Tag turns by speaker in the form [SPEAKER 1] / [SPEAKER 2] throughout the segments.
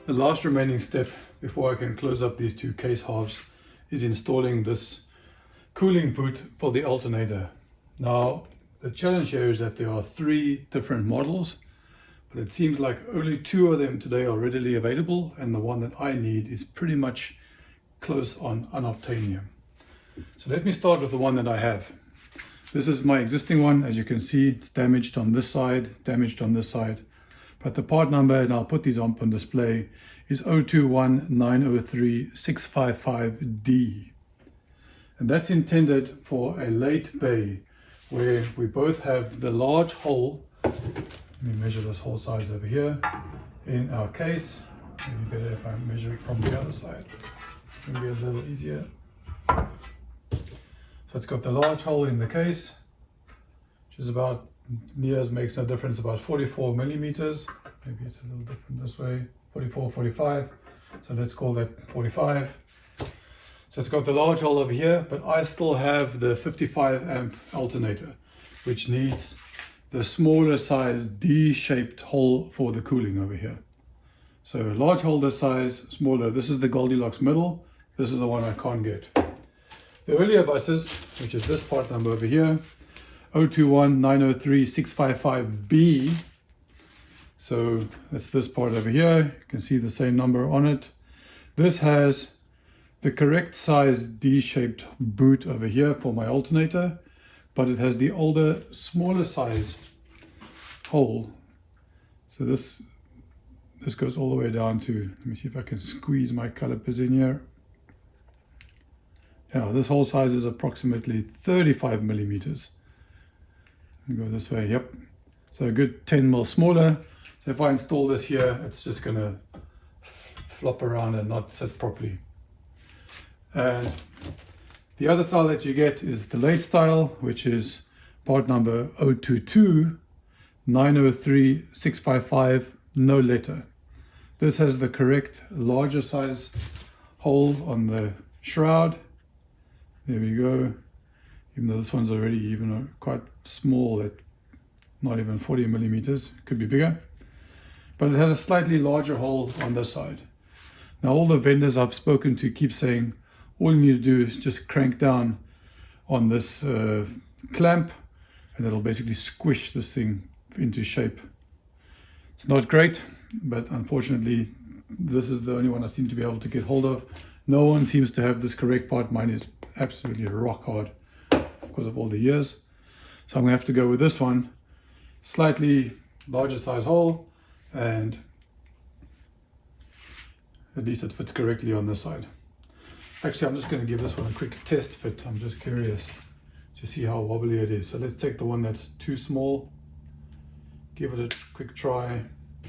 [SPEAKER 1] The last remaining step before I can close up these two case halves is installing this cooling boot for the alternator. Now, the challenge here is that there are 3 different models, but it seems like only 2 of them today are readily available, and the one that I need is pretty much close on unobtainium. So let me start with the one that I have. This is my existing one. As you can see, it's damaged on this side, damaged on this side. But the part number, and I'll put these on display, is 0219036555D. And that's intended for a late bay where we both have the large hole. Let me measure this hole size over here in our case. Maybe better if I measure it from the other side. It's going to be a little easier. So it's got the large hole in the case, which is about, nears makes no difference, about 44 millimeters. Maybe it's a little different this way, 44, 45. So let's call that 45. So it's got the large hole over here, but I still have the 55 amp alternator, which needs the smaller size D-shaped hole for the cooling over here. So large hole this size, smaller. This is the Goldilocks middle. This is the one I can't get. The earlier buses, which is this part number over here, 0219036555B. So that's this part over here. You can see the same number on it. This has the correct size D-shaped boot over here for my alternator, but it has the older, smaller size hole. So this goes all the way down to, let me see if I can squeeze my calipers in here. Yeah, this hole size is approximately 35 millimeters. Go this way, yep. So a good 10 mil smaller. So if I install this here, it's just gonna flop around and not sit properly. And the other style that you get is the late style, which is part number 0229036555, no letter. This has the correct larger size hole on the shroud. There we go. Even though this one's already even quite small, at not even 40 millimeters, could be bigger. But it has a slightly larger hole on this side. Now all the vendors I've spoken to keep saying, all you need to do is just crank down on this clamp and it'll basically squish this thing into shape. It's not great, but unfortunately this is the only one I seem to be able to get hold of. No one seems to have this correct part. Mine is absolutely rock hard because of all the years. So I'm going to have to go with this one. Slightly larger size hole, and at least it fits correctly on this side. Actually, I'm just going to give this one a quick test fit. I'm just curious to see how wobbly it is. So let's take the one that's too small, give it a quick try.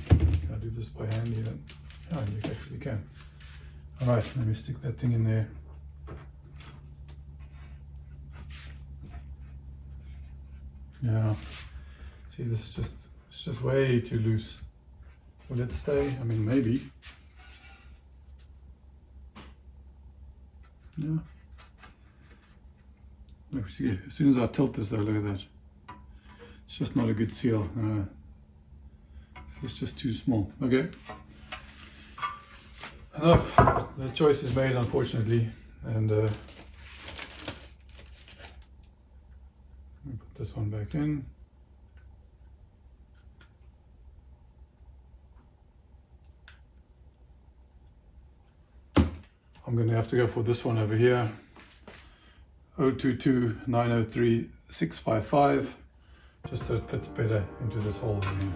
[SPEAKER 1] Can I do this by hand even? Oh, you actually can. All right, let me stick that thing in there. Yeah, see, this is it's just way too loose. Will it stay? I mean, maybe. Yeah. Look, see, as soon as I tilt this though, look at that. It's just not a good seal. It's just too small. Okay. Enough. The choice is made, unfortunately, and let me put this one back in. I'm going to have to go for this one over here, 0229036555, just so it fits better into this hole in here.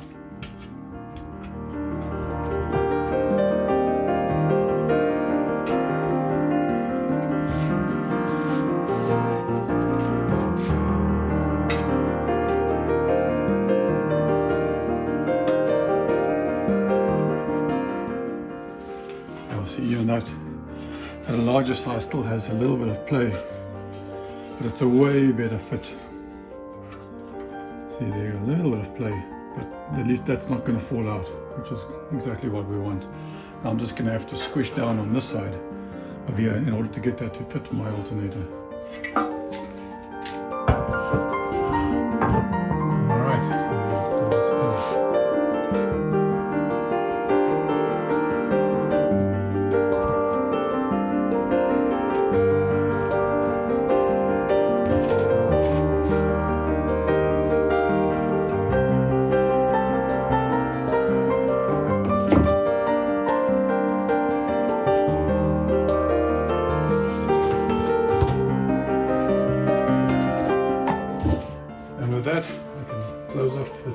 [SPEAKER 1] See, even that at a larger size still has a little bit of play, but it's a way better fit. See, there, a little bit of play, but at least that's not going to fall out, which is exactly what we want. Now I'm just going to have to squish down on this side of here in order to get that to fit my alternator. Alright,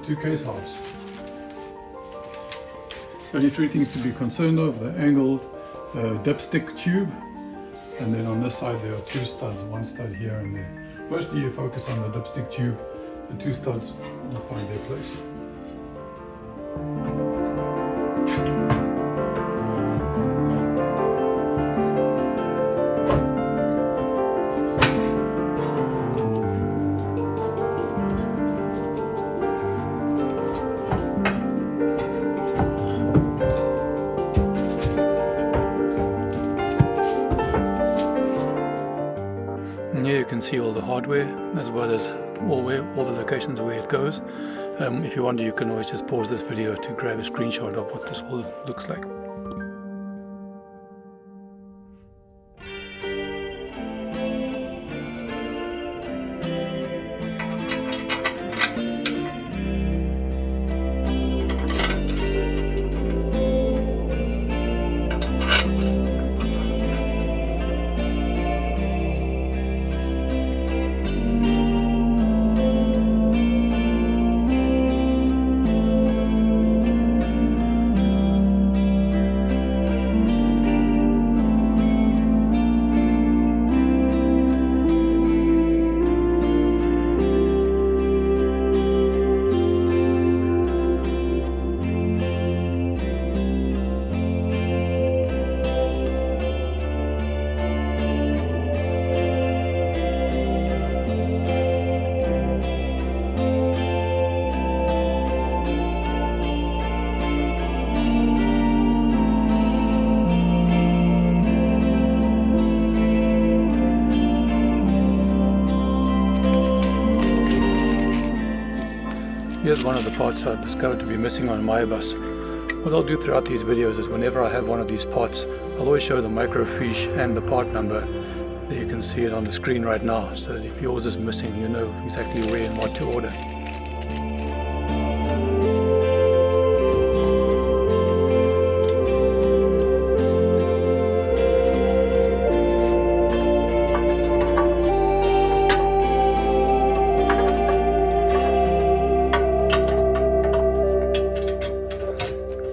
[SPEAKER 1] 2 case halves. Only 3 things to be concerned of: the angled dipstick tube, and then on this side there are 2 studs, 1 stud here and there. Mostly you focus on the dipstick tube, the 2 studs will find their place. Here you can see all the hardware as well as all the locations where it goes. If you want, you can always just pause this video to grab a screenshot of what this all looks like. Here's one of the parts I've discovered to be missing on my bus. What I'll do throughout these videos is whenever I have one of these parts, I'll always show the microfiche and the part number. There you can see it on the screen right now, so that if yours is missing, you know exactly where and what to order.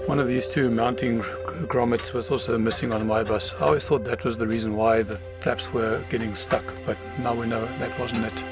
[SPEAKER 1] One of these 2 mounting grommets was also missing on my bus. I always thought that was the reason why the flaps were getting stuck, but now we know that wasn't it.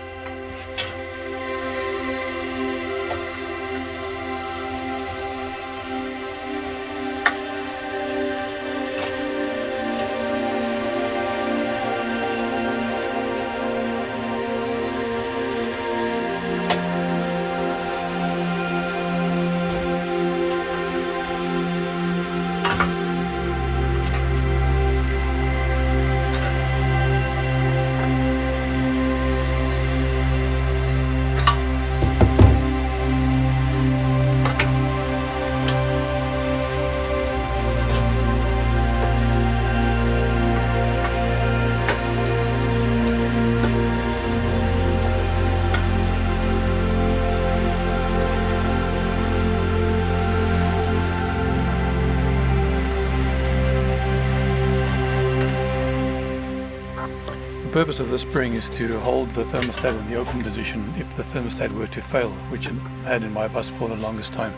[SPEAKER 1] The purpose of the spring is to hold the thermostat in the open position if the thermostat were to fail, which it had in my bus for the longest time.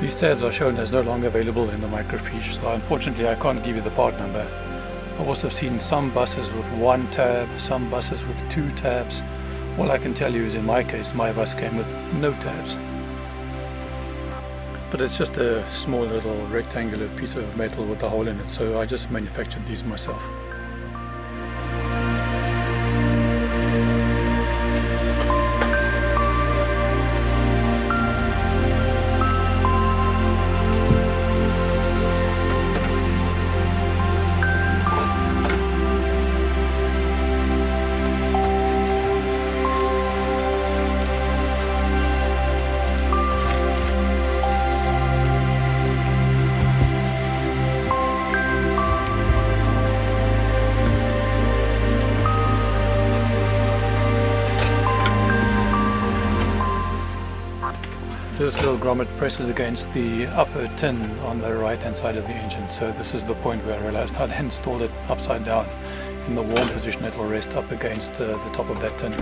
[SPEAKER 1] These tabs are shown as no longer available in the microfiche, so unfortunately I can't give you the part number. I've also seen some buses with 1 tab, some buses with 2 tabs. All I can tell you is in my case, my bus came with no tabs. But it's just a small little rectangular piece of metal with a hole in it, so I just manufactured these myself. this little grommet presses against the upper tin on the right hand side of the engine. So this is the point where I realized I'd installed it upside down. In the warm position it will rest up against the top of that tin.